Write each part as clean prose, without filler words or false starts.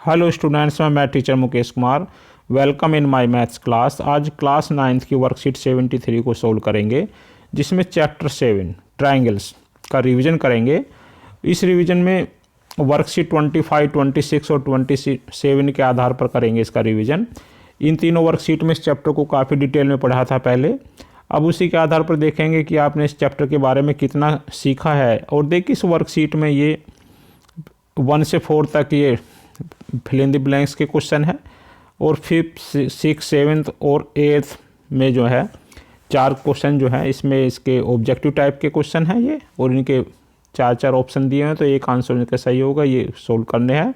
Hello students, मैं teacher Mukesh Kumar. Welcome in my maths class. आज class 9th की worksheet 73 को सोल्व करेंगे, जिसमें चैप्टर 7 ट्रायंगल्स का रिवीजन करेंगे। इस रिवीजन में वर्कशीट 25, 26 और 27 के आधार पर करेंगे इसका रिवीजन। इन तीनों वर्कशीट में इस चैप्टर को काफ़ी डिटेल में पढ़ा था पहले। अब उसी के आधार पर देखेंगे कि आपने इस चैप्टर के बारे में कितना सीखा है। और देखिए इस वर्कशीट में ये 1 से 4 तक ये फिल इन द ब्लैंक्स के क्वेश्चन है, और 5th, 6th, 7th और 8th में जो है 4 क्वेश्चन जो है इसमें इसके ऑब्जेक्टिव टाइप के क्वेश्चन हैं ये, और इनके 4 ऑप्शन दिए हैं, तो एक आंसर इनका सही होगा, ये सोल्व करने हैं।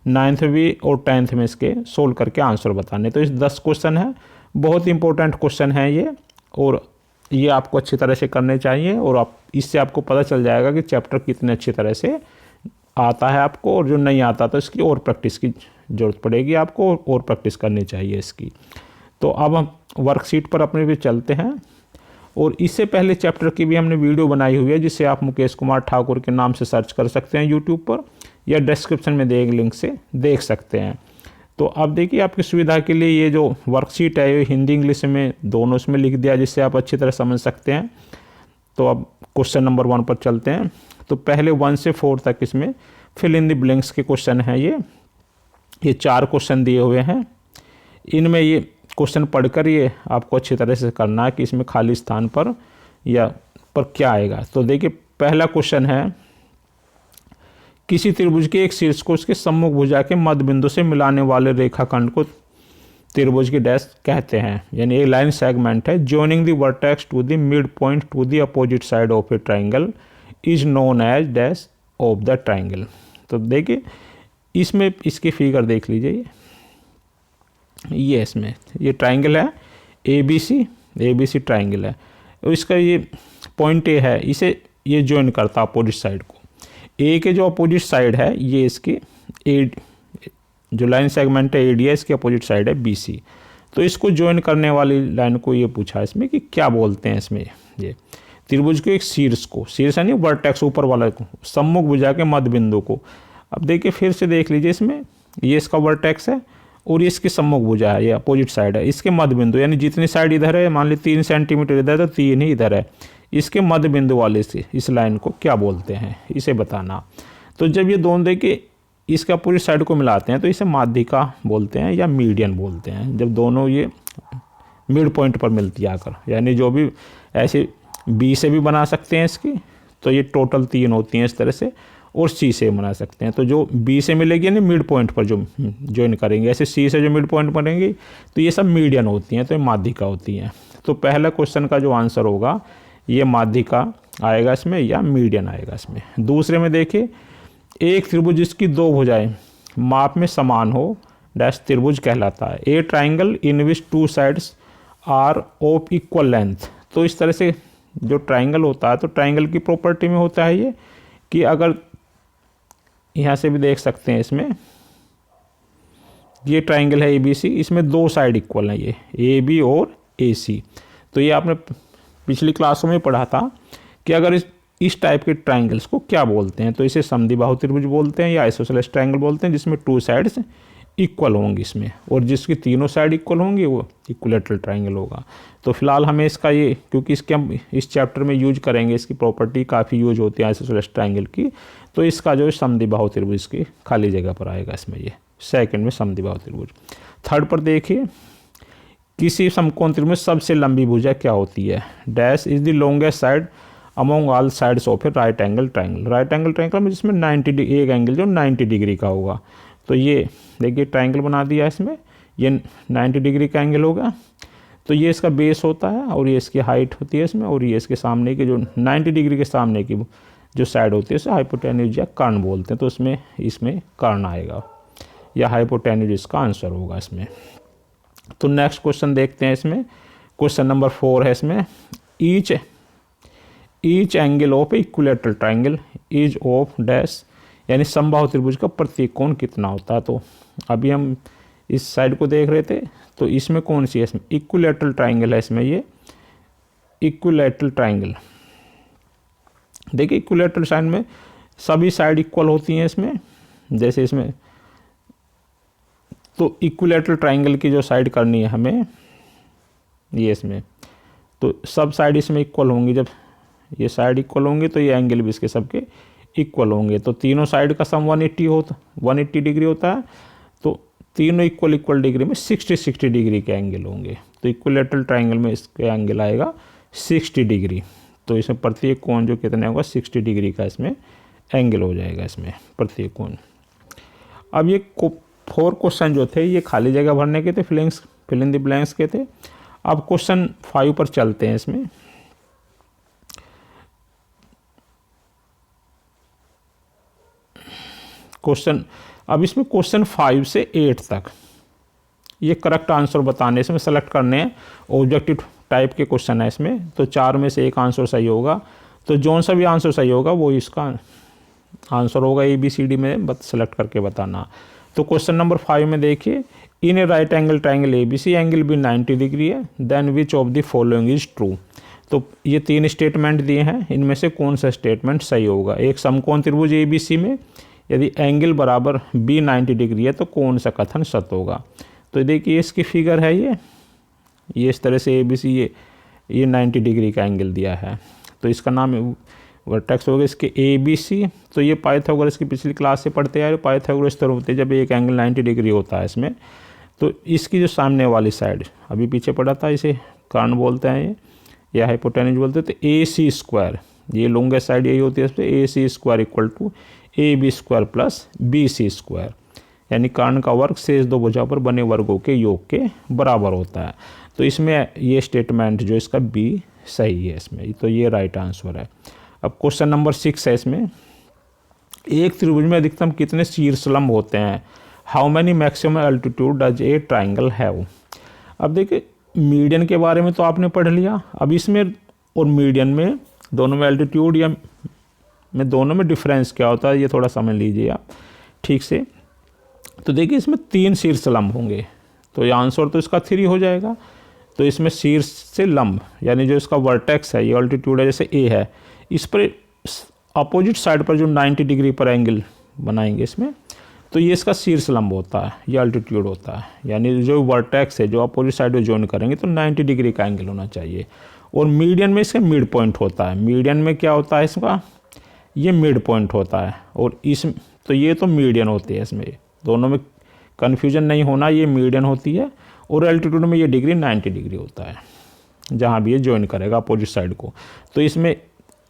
9th भी और 10th में इसके सोल्व करके आंसर बताने। तो इस 10 क्वेश्चन है, बहुत इंपॉर्टेंट क्वेश्चन है ये, और ये आपको अच्छी तरह से करने चाहिए। और आप इससे आपको पता चल जाएगा कि चैप्टर कितने अच्छी तरह से आता है आपको, और जो नहीं आता तो इसकी और प्रैक्टिस की ज़रूरत पड़ेगी आपको, और प्रैक्टिस करनी चाहिए इसकी। तो अब हम वर्कशीट पर अपने भी चलते हैं, और इससे पहले चैप्टर की भी हमने वीडियो बनाई हुई है, जिसे आप मुकेश कुमार ठाकुर के नाम से सर्च कर सकते हैं यूट्यूब पर, या डिस्क्रिप्शन में दिए लिंक से देख सकते हैं। तो अब देखिए आपकी सुविधा के लिए ये जो वर्कशीट है ये हिंदी इंग्लिश में दोनों इसमें लिख दिया, जिससे आप अच्छी तरह समझ सकते हैं। तो अब क्वेश्चन नंबर 1 पर चलते हैं। तो पहले 1 से 4 तक इसमें फिल इन द ब्लैंक्स के क्वेश्चन हैं ये 4 क्वेश्चन दिए हुए हैं। इनमें ये क्वेश्चन पढ़कर ये आपको अच्छी तरह से करना है कि इसमें खाली स्थान पर या पर क्या आएगा। तो देखिए पहला क्वेश्चन है, किसी त्रिभुज के एक शीर्ष को उसके सम्मुख भुजा के मध्य बिंदु से मिलाने वाले रेखाखंड को त्रिभुज की डैश कहते हैं। यानी एक लाइन सेगमेंट है, joining the vertex to the mid point to the opposite side of a triangle is known as dash of the triangle. तो देखिए इसमें इसकी फिगर देख लीजिए, ये इसमें ये ट्राइंगल है ए बी सी ट्राइंगल है, और इसका ये पॉइंट ए है, इसे ये ज्वाइन करता अपोजिट साइड को। ए के जो अपोजिट साइड है ये इसकी ए, जो लाइन सेगमेंट है एडी है, इसके अपोजिट साइड है बी सी। तो इसको ज्वाइन करने वाली लाइन को ये पूछा इसमें कि क्या बोलते हैं इसमें। ये त्रिभुज के एक शीर्ष यानी वर्टेक्स ऊपर वाला को सम्मुख भुजा के मध्य बिंदु को। अब देखिए फिर से देख लीजिए, इसमें ये इसका वर्टेक्स है और ये इसकी सम्मुख भुजा है, ये अपोजिट साइड है, इसके मध्य बिंदु यानी जितनी साइड इधर है, मान ली 3 सेंटीमीटर इधर है तो 3 ही इधर है, इसके मध्य बिंदु वाले से इस लाइन को क्या बोलते हैं इसे बताना। तो जब ये दोनों देखिए इसके अपोजिट साइड को मिलाते हैं तो इसे माध्यिका बोलते हैं या मीडियन बोलते हैं, जब दोनों ये मिड पॉइंट पर मिलती आकर। यानी जो भी ऐसे बी से भी बना सकते हैं इसकी, तो ये टोटल 3 होती हैं इस तरह से, और सी से बना सकते हैं। तो जो बी से मिलेगी यानी मिड पॉइंट पर जो ज्वाइन करेंगे, ऐसे सी से जो मिड पॉइंट बनेंगी तो ये सब मीडियन होती हैं, तो ये माध्यिका होती हैं। तो पहला क्वेश्चन का जो आंसर होगा ये माध्यिका आएगा इसमें या मीडियन आएगा इसमें। दूसरे में देखिए, एक त्रिभुज जिसकी 2 भुजाएं माप में समान हो डैश त्रिभुज कहलाता है। A triangle in which 2 sides are of equal length. तो इस तरह से जो ट्राइंगल होता है, तो ट्राइंगल की प्रॉपर्टी में होता है ये कि अगर यहाँ से भी देख सकते हैं, इसमें ये ट्राइंगल है ए बी सी, इसमें 2 साइड इक्वल हैं, ये ए बी और ए सी। तो ये आपने पिछली क्लासों में पढ़ा था कि अगर इस टाइप के ट्राइंगल्स को क्या बोलते हैं, तो इसे समद्विबाहु त्रिभुज बोलते हैं या आइसोसेलेस ट्राइंगल बोलते हैं, जिसमें 2 साइड्स इक्वल होंगी इसमें, और जिसकी तीनों साइड इक्वल होंगी वो इक्विलैटरल ट्राइंगल होगा। तो फिलहाल हमें इसका ये, क्योंकि इसके हम इस चैप्टर में यूज करेंगे, इसकी प्रॉपर्टी काफ़ी यूज होती है आइसोसेलेस ट्राइंगल की, तो इसका जो समद्विबाहु त्रिभुज की खाली जगह पर आएगा इसमें, ये सेकंड में समद्विबाहु त्रिभुज। थर्ड पर देखिए, किसी समकोण त्रिभुज में सबसे लंबी भुजा क्या होती है dash is the longest side among all sides of A right angle triangle. Right angle triangle में जिसमें 90 एक एंगल जो 90 डिग्री का होगा। तो ये देखिए ट्राइंगल बना दिया इसमें, ये 90 डिग्री का एंगल होगा, तो ये इसका बेस होता है और ये इसकी हाइट होती है इसमें, और ये इसके सामने की जो 90 डिग्री के सामने की जो साइड होती है उसे हाइपोटेन्यूज या कर्ण बोलते हैं। तो इसमें कर्ण आएगा या हाइपोटेन्यूज इसका आंसर होगा इसमें। तो नेक्स्ट क्वेश्चन देखते हैं इसमें, क्वेश्चन नंबर 4 है इसमें, each angle of equilateral triangle is of dash, यानी समबाहु त्रिभुज का प्रत्येक कोण कितना होता है। तो अभी हम इस साइड को देख रहे थे, तो इसमें कौन सी है, इसमें इक्विलैटरल ट्राइंगल है इसमें, ये इक्विलैटरल ट्राइंगल। देखिए इक्विलैटरल साइड में सभी साइड इक्वल होती हैं इसमें, जैसे इसमें तो इक्विलेटरल ट्राइंगल की जो साइड करनी है हमें, ये इसमें तो सब साइड इसमें इक्वल होंगी। जब ये साइड इक्वल होंगे तो ये एंगल भी इसके सबके इक्वल होंगे। तो तीनों साइड का सम 180 डिग्री होता है। तो तीनों इक्वल डिग्री में 60 डिग्री के एंगल होंगे। तो इक्विलेटरल ट्राइंगल में इसके एंगल आएगा 60 डिग्री। तो इसमें प्रत्येक कोण जो कितने होगा 60 डिग्री का इसमें एंगल हो जाएगा इसमें प्रत्येक कोण। अब ये 4 क्वेश्चन जो थे ये खाली जगह भरने के थे, फिल इन द ब्लैंक्स के थे। अब क्वेश्चन 5 पर चलते हैं। इसमें क्वेश्चन 5 से 8 तक ये करेक्ट आंसर बताने इसमें सेलेक्ट करने हैं। ऑब्जेक्टिव टाइप के क्वेश्चन है इसमें, तो 4 में से एक आंसर सही होगा। तो जौन सा भी आंसर सही होगा वो इसका आंसर होगा। ABCD में बस सेलेक्ट करके बताना। तो क्वेश्चन नंबर 5 में देखिए, in a right angle triangle ABC angle भी 90 डिग्री है, then which of the following is true. तो ये 3 स्टेटमेंट दिए हैं, इनमें से कौन सा स्टेटमेंट सही होगा। एक समकोण त्रिभुज ABC में यदि एंगल बराबर B 90 डिग्री है तो कौन सा कथन सत्य होगा। तो देखिए इसकी फिगर है ये इस तरह से ABC ये 90 डिग्री का एंगल दिया है। तो इसका नाम वर्टेक्स होगा इसके ABC। तो ये पाइथागोरस की पिछली क्लास से पढ़ते आए। पाइथागोरस तो होते जब एक एंगल 90 डिग्री होता है इसमें, तो इसकी जो सामने वाली साइड अभी पीछे पढ़ा था, इसे कर्ण बोलते हैं ये, या हाइपोटेन्यूज बोलते हैं। तो AC², ये लॉन्गेस्ट साइड यही होती है इस पर, AC² equal to AB² plus BC², यानी कर्ण का वर्ग शेष दो भुजाओं पर बने वर्गों के योग के बराबर होता है। तो इसमें ये स्टेटमेंट जो इसका B सही है इसमें, तो ये राइट आंसर है। अब क्वेश्चन नंबर 6 है इसमें, एक त्रिभुज में अधिकतम कितने शीर्षलंब होते हैं। How many maximum altitude does a triangle have. अब देखिए मीडियन के बारे में तो आपने पढ़ लिया। अब इसमें और मीडियन में दोनों में एल्टीट्यूड या में दोनों में डिफरेंस क्या होता है ये थोड़ा समझ लीजिए आप ठीक से। तो देखिए इसमें 3 शीर्षलंब होंगे, तो ये आंसर तो इसका 3 हो जाएगा। तो इसमें शीर्ष से लंब यानी जो इसका वर्टेक्स है, ये अल्टीट्यूड है जैसे A है, इस पर अपोजिट साइड पर जो 90 डिग्री पर एंगल बनाएंगे इसमें, तो ये इसका शीर्ष लंब होता है, ये अल्टीट्यूड होता है। यानी जो वर्टेक्स है जो अपोजिट साइड में ज्वाइन करेंगे तो 90 डिग्री का एंगल होना चाहिए। और मीडियन में इसका मिड पॉइंट होता है। मीडियन में क्या होता है इसका, ये मिड पॉइंट होता है। और इस तो ये तो मीडियन होती है, इसमें दोनों में कन्फ्यूजन नहीं होना, ये मीडियन होती है। और एल्टीट्यूड में ये डिग्री 90 डिग्री होता है जहाँ भी ये ज्वाइन करेगा अपोजिट साइड को। तो इसमें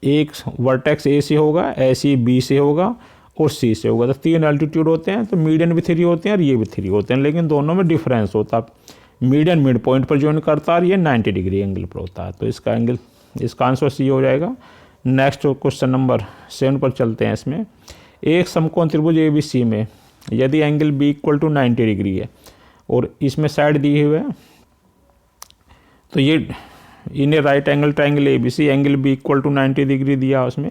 एक वर्टेक्स A से होगा, ऐसी B से होगा और C से होगा। तो 3 एल्टीट्यूड होते हैं, तो मीडियन भी 3 होते हैं और ये भी 3 होते हैं, लेकिन दोनों में डिफरेंस होता है। मीडियन मिड पॉइंट पर ज्वाइन करता है और ये 90 डिग्री एंगल पर होता है। तो इसका एंगल, इसका आंसर C हो जाएगा। नेक्स्ट क्वेश्चन नंबर 7 पर चलते हैं। इसमें एक समकोण त्रिभुज ABC में यदि angle B equal to 90 degree है और इसमें साइड दी हुई है, तो ये in right angle triangle ABC angle B equal to 90 degree दिया, उसमें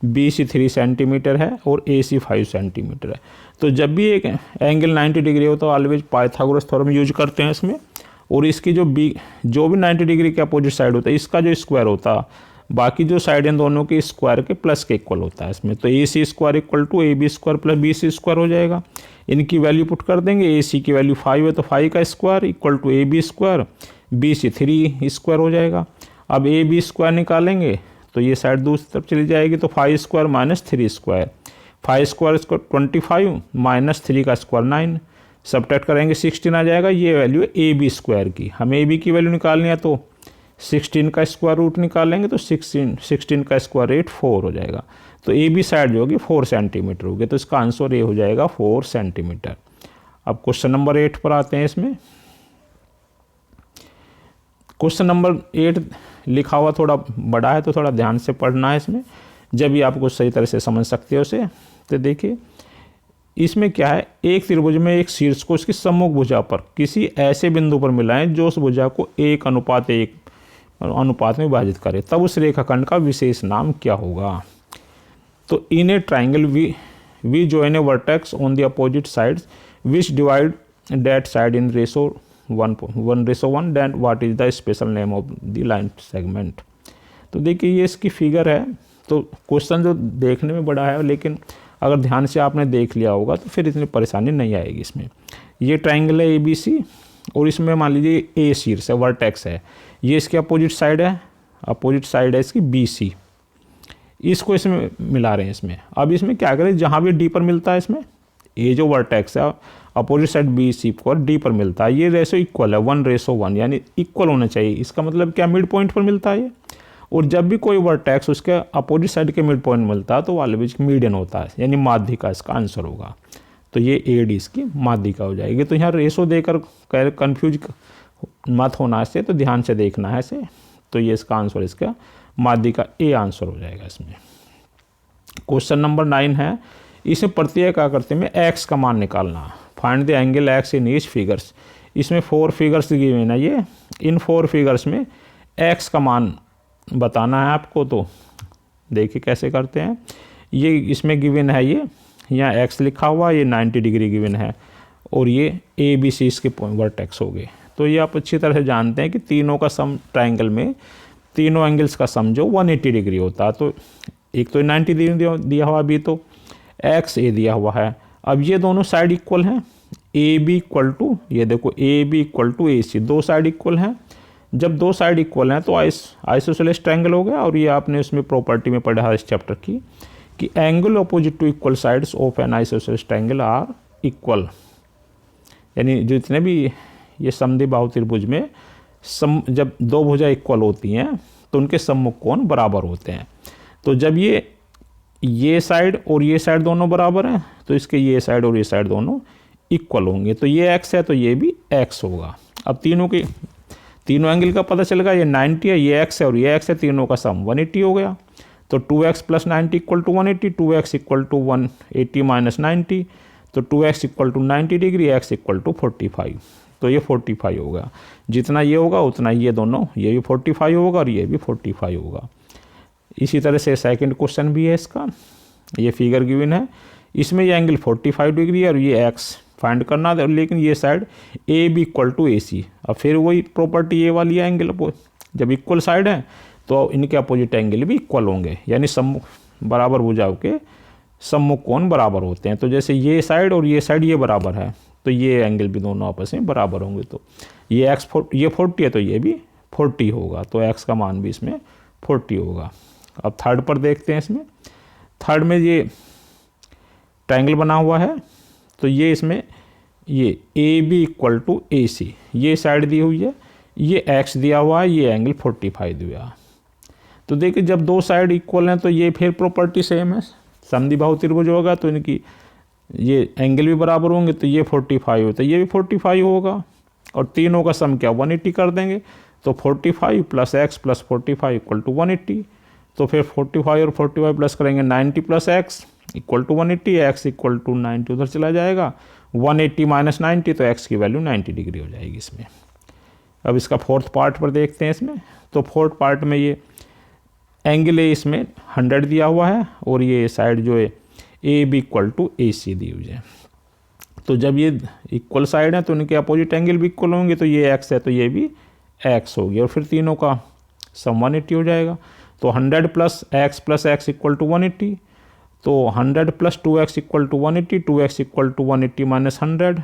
BC 3 सेंटीमीटर है और AC 5 सेंटीमीटर है। तो जब भी एक एंगल 90 डिग्री हो तो ऑलवेज पाइथागोरस थ्योरम यूज करते हैं इसमें। और इसकी जो भी 90 डिग्री के अपोजिट साइड होता है, इसका जो स्क्वायर होता है, बाकी जो साइड हैं दोनों के स्क्वायर के प्लस के इक्वल होता है इसमें। तो AC² equal to AB² plus BC² हो जाएगा। इनकी वैल्यू पुट कर देंगे। AC की वैल्यू 5 है तो 5 का square equal to AB², BC 3² हो जाएगा। अब AB² निकालेंगे तो ये साइड दूसरी तरफ चली जाएगी, तो 5² माइनस 3², 5² 25 माइनस 3 का स्क्वायर 9, सब्ट्रैक्ट करेंगे 16 आ जाएगा। ये वैल्यू है AB² की। हमें AB की वैल्यू निकालनी है तो 16 का स्क्वायर रूट निकालेंगे तो 16 का स्क्वायर रूट 4 हो जाएगा। तो AB साइड जो होगी 4 सेंटीमीटर होगी। तो इसका आंसर ये हो जाएगा 4 सेंटीमीटर। अब क्वेश्चन नंबर 8 पर आते हैं। इसमें क्वेश्चन नंबर 8 लिखा हुआ थोड़ा बड़ा है तो थोड़ा ध्यान से पढ़ना है इसमें, जब भी आपको सही तरह से समझ सकते हो उसे। तो देखिए इसमें क्या है, एक त्रिभुज में एक शीर्ष को उसकी सम्मुख भुजा पर किसी ऐसे बिंदु पर मिलाएं जो उस भुजा को 1:1 अनुपात में विभाजित करे, तब उस रेखाखंड का विशेष नाम क्या होगा। तो in a triangle we join a vertex on the opposite sides which divide that side in ratio 1:1, then what is the special name of the line segment. तो देखिए ये इसकी फिगर है। तो क्वेश्चन जो देखने में बड़ा है, लेकिन अगर ध्यान से आपने देख लिया होगा तो फिर इतनी परेशानी नहीं आएगी इसमें। ये ट्राइंगल है ABC और इसमें मान लीजिए ए शीर्ष है, वर्टेक्स है, ये इसके अपोजिट साइड है इसकी BC, इसको इसमें मिला रहे हैं इसमें। अब इसमें क्या करें, जहाँ भी D पर मिलता है इसमें, ये जो वर्टेक्स है अपोजिट साइड BC को D पर मिलता है, ये रेशो इक्वल है 1:1, यानी इक्वल होना चाहिए। इसका मतलब क्या, मिड पॉइंट पर मिलता है ये। और जब भी कोई वर्टेक्स उसके अपोजिट साइड के मिड पॉइंट मिलता है तो वाले बीच मीडियन होता है, यानी माध्यिका इसका आंसर होगा। तो ये AD इसकी माध्यिका हो जाएगी। तो यहाँ रेशो देकर कंफ्यूज मत होना इससे, तो ध्यान से देखना है इसे। तो ये इसका आंसर, इसका माध्यिका A आंसर हो जाएगा इसमें। क्वेश्चन नंबर 9 है, इसमें प्रत्येक आकृति में x का मान निकालना। Find the angle x in each figures. इसमें 4 फिगर्स गिवन है, ये इन 4 फिगर्स में x का मान बताना है आपको। तो देखिए कैसे करते हैं। ये इसमें गिवन है, ये यहाँ x लिखा हुआ, ये 90 डिग्री गिवन है और ये ABC इसके वर्टेक्स हो गए। तो ये आप अच्छी तरह से जानते हैं कि तीनों का सम, ट्राइंगल में तीनों एंगल्स का सम जो 180 डिग्री होता है। तो एक तो 90 डिग्री दिया हुआ, अभी तो XA दिया हुआ है। अब ये दोनों साइड इक्वल हैं, AB इक्वल टू, ये देखो AB इक्वल टू AC, दो साइड इक्वल हैं। जब दो साइड इक्वल हैं तो आइसोसेलेस ट्रायंगल हो गया। और ये आपने उसमें प्रॉपर्टी में पढ़ा है इस चैप्टर की कि angle opposite to equal sides of an isosceles triangle are equal, यानी जितने भी ये समद्विबाहु त्रिभुज में जब दो भुजा इक्वल होती हैं तो उनके सम्मुख कोण बराबर होते हैं। तो जब ये साइड और ये साइड दोनों बराबर हैं तो इसके ये साइड और ये साइड दोनों इक्वल होंगे। तो ये x है तो ये भी x होगा। अब तीनों एंगल का पता चलेगा, ये 90 है, ये x है और ये x है, तीनों का सम 180 हो गया। तो 2x plus 90 equal to 180, 2x equal to 180 minus 90, तो 2x equal to 90 degree, x equal to 45। तो ये 45 होगा। जितना ये होगा उतना ये दोनों, ये भी 45 होगा और ये भी 45 होगा। इसी तरह से सेकंड क्वेश्चन भी है इसका, ये फिगर गिवन है, इसमें ये एंगल 45 डिग्री है और ये x फाइंड करना है, लेकिन ये side AB equal to AC। अब फिर वही प्रॉपर्टी ये वाली है, एंगल जब इक्वल साइड है तो इनके अपोजिट एंगल भी इक्वल होंगे, यानी सम्मुख बराबर भुजाओं के सम्मुख कोण बराबर होते हैं। तो जैसे ये साइड और ये साइड ये बराबर है तो ये एंगल भी दोनों आपस में बराबर होंगे। तो ये ये 40 है तो ये भी 40 होगा, तो x का मान भी इसमें 40 होगा। अब थर्ड पर देखते हैं। इसमें थर्ड में ये ट्रायंगल बना हुआ है, तो ये इसमें ये AB इक्वल टू AC, ये साइड दी हुई है, ये x दिया हुआ है, ये एंगल 45 दिया। तो देखिए जब दो साइड इक्वल हैं तो ये फिर प्रॉपर्टी सेम है, समद्विबाहु त्रिभुज होगा तो इनकी ये एंगल भी बराबर होंगे। तो ये 45 होता है, ये भी 45 होगा और तीनों का सम क्या 180 कर देंगे। तो 45 plus x plus 45 equal to 180। तो फिर 45 और 45 प्लस करेंगे 90 plus x equal to 180, x equal to 90 उधर चला जाएगा, 180 माइनस 90, तो x की वैल्यू 90 डिग्री हो जाएगी इसमें। अब इसका फोर्थ पार्ट पर देखते हैं। इसमें तो फोर्थ पार्ट में ये एंगल है, इसमें 100 दिया हुआ है और ये साइड जो है AB इक्वल टू AC दी हुई है। तो जब ये इक्वल साइड है तो इनके अपोजिट एंगल भी इक्वल होंगे। तो ये x है तो ये भी x होगी और फिर तीनों का सम 180 हो जाएगा। तो 100 प्लस x इक्वल टू 180, तो 100 plus 2x equal to 180, 2x equal to 180 minus 100,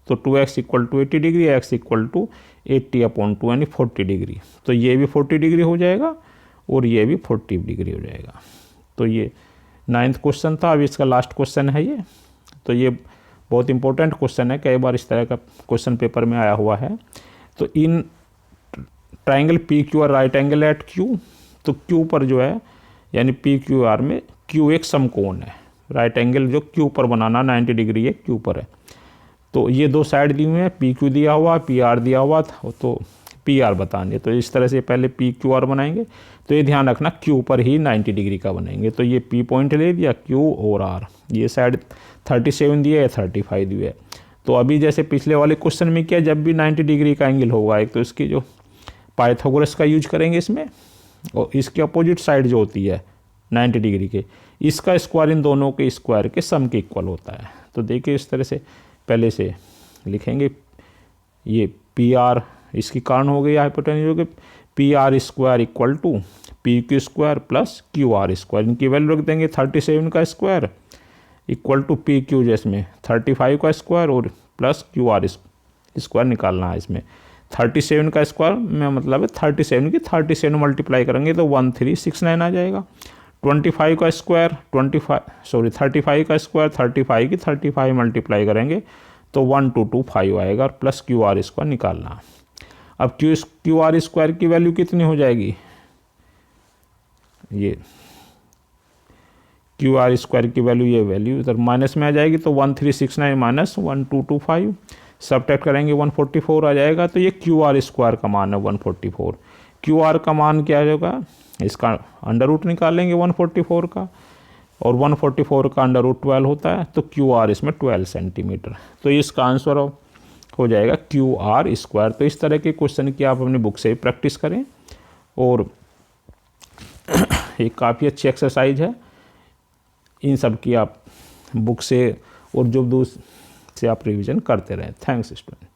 तो 2x equal to 80 degree, x equal to 80/2 यानी 40 डिग्री। तो ये भी 40 डिग्री हो जाएगा और ये भी 40 डिग्री हो जाएगा। तो ये 9th क्वेश्चन था। अभी इसका लास्ट क्वेश्चन है ये। तो ये बहुत इंपॉर्टेंट क्वेश्चन है, कई बार इस तरह का क्वेश्चन पेपर में आया हुआ है। तो इन ट्राइंगल PQ और राइट एंगल एट Q, तो Q पर जो है यानी PQR में Q एक समकोण है, राइट एंगल जो Q पर बनाना 90 डिग्री है Q पर है। तो ये दो साइड दी हुई है, PQ दिया हुआ, PR दिया हुआ था, तो PR बताएंगे। तो इस तरह से पहले PQR बनाएंगे। तो ये ध्यान रखना Q पर ही 90 डिग्री का बनेंगे। तो ये P पॉइंट ले दिया, Q और R, ये साइड 37 दिया है, 35 दिया है। तो अभी जैसे पिछले वाले क्वेश्चन में किया, जब भी 90 डिग्री का एंगल होगा एक तो इसकी जो पाइथागोरस का यूज करेंगे इसमें, और इसके अपोजिट साइड जो होती है 90 डिग्री के, इसका स्क्वायर इन दोनों के स्क्वायर के सम के इक्वल होता है। तो देखिए इस तरह से पहले से लिखेंगे, ये PR इसकी कारण हो गई हाइपोटेन्यूज हो गई, PR square equal to PQ square plus QR square, इनकी वैल्यू रख देंगे 37 का स्क्वायर इक्वल टू PQ जिसमें 35 का स्क्वायर और प्लस क्यू आर स्क्वायर निकालना है इसमें। 37 का स्क्वायर में मतलब है 37 की 37 मल्टीप्लाई करेंगे तो 1369 आ जाएगा। 25 का स्क्वायर 35 का स्क्वायर 35 की 35 मल्टीप्लाई करेंगे तो 1225 आएगा और प्लस क्यू आर स्क्वायर निकालना। अब क्यू आर स्क्वायर की वैल्यू कितनी हो जाएगी, ये क्यू आर स्क्वायर की वैल्यू, ये वैल्यू इधर माइनस में आ जाएगी तो 1369 माइनस 1225 सब्ट्रैक्ट करेंगे 144 आ जाएगा। तो ये क्यू आर स्क्वायर का मान है 144। क्यू आर का मान क्या होगा, इसका अंडर रूट निकालेंगे 144 का, और 144 का अंडर रूट 12 होता है, तो क्यू आर इसमें 12 सेंटीमीटर। तो इसका आंसर हो जाएगा क्यू आर स्क्वायर। तो इस तरह के क्वेश्चन की आप अपनी बुक से ही प्रैक्टिस करें, और ये काफ़ी अच्छी एक्सरसाइज है। इन सब की आप बुक से और जो दूसरे से आप रिवीजन करते रहें। Thanks student.